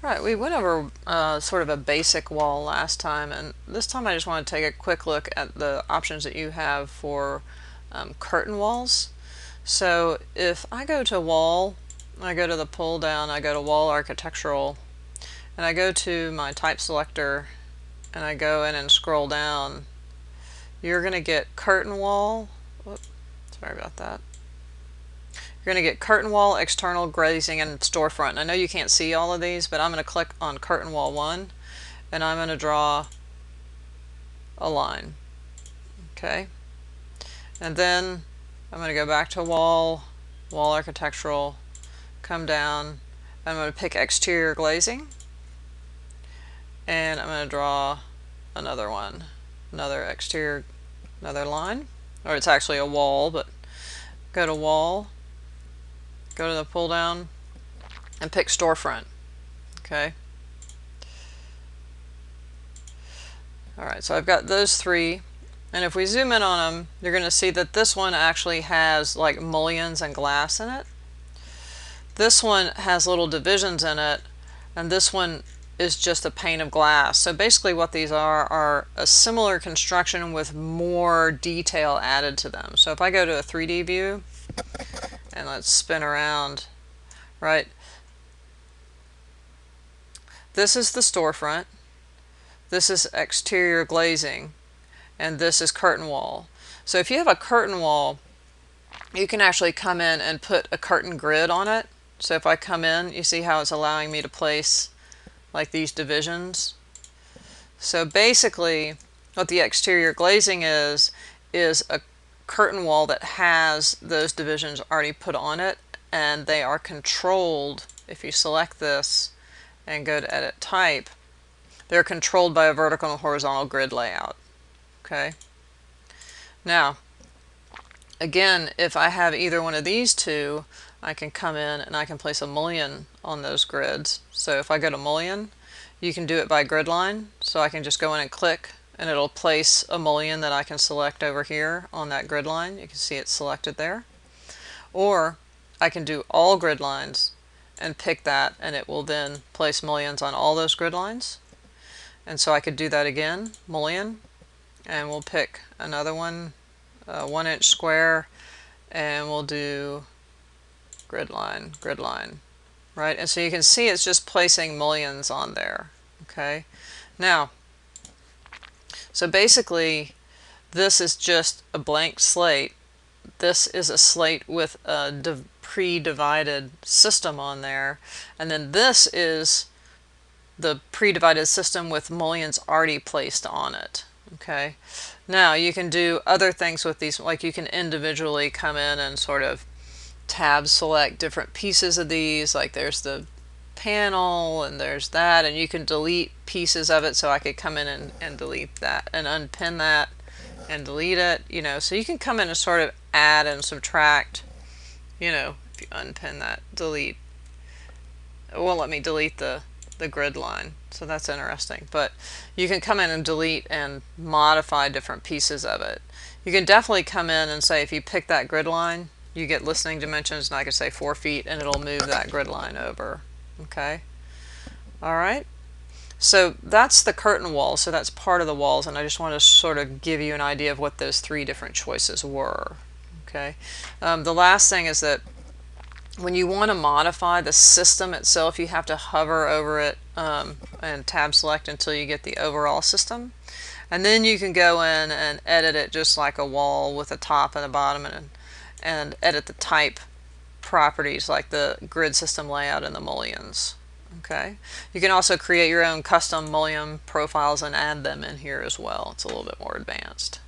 Right, we went over sort of a basic wall last time, and this time I just want to take a quick look at the options that you have for curtain walls. So if I go to wall, I go to the pull down, I go to wall architectural, and I go to my type selector, and I go in and scroll down, you're going to get curtain wall. Whoops, sorry about that. You're going to get curtain wall, external, glazing, and storefront. And I know you can't see all of these, but I'm going to click on curtain wall 1, and I'm going to draw a line. Okay. And then I'm going to go back to wall, wall architectural, come down. I'm going to pick exterior glazing, and I'm going to draw another one, another exterior, another line, or it's actually a wall, but go to wall, go to the pull down, and pick storefront. Okay. Alright, so I've got those three, and if we zoom in on them, you're going to see that this one actually has like mullions and glass in it. This one has little divisions in it, and this one is just a pane of glass. So basically what these are a similar construction with more detail added to them. So if I go to a 3D view, and let's spin around, right? This is the storefront, this is exterior glazing, and this is curtain wall. So if you have a curtain wall, you can actually come in and put a curtain grid on it. So if I come in, you see how it's allowing me to place like these divisions. So basically what the exterior glazing is a curtain wall that has those divisions already put on it, and they are controlled. If you select this and go to edit type, they're controlled by a vertical and horizontal grid layout. Okay. Now, again, if I have either one of these two, I can come in and I can place a mullion on those grids. So if I go to mullion, you can do it by grid line. So I can just go in and click, and it'll place a mullion that I can select over here on that grid line. You can see it's selected there. Or I can do all grid lines and pick that, and it will then place mullions on all those grid lines. And so I could do that again, mullion, and we'll pick another one, 1 inch square, and we'll do grid line, right? And so you can see it's just placing mullions on there. Okay. Now, so basically this is just a blank slate. This is a slate with a pre-divided system on there, and then this is the pre-divided system with mullions already placed on it. Okay. Now you can do other things with these, like you can individually come in and sort of tab select different pieces of these, like there's the panel and there's that, and you can delete pieces of it. So I could come in and delete that and unpin that and delete it, you know. So you can come in and sort of add and subtract, you know. If you unpin that, delete, it won't let me delete the grid line, so that's interesting. But you can come in and delete and modify different pieces of it. You can definitely come in and say, if you pick that grid line, you get listening dimensions, and I could say 4 feet, and it'll move that grid line over. Okay. All right. So that's the curtain wall. So that's part of the walls, and I just want to sort of give you an idea of what those 3 different choices were. Okay. The last thing is that when you want to modify the system itself, you have to hover over it and tab select until you get the overall system. And then you can go in and edit it just like a wall with a top and a bottom, and edit the type properties like the grid system layout and the mullions. Okay. You can also create your own custom mullion profiles and add them in here as well. It's a little bit more advanced.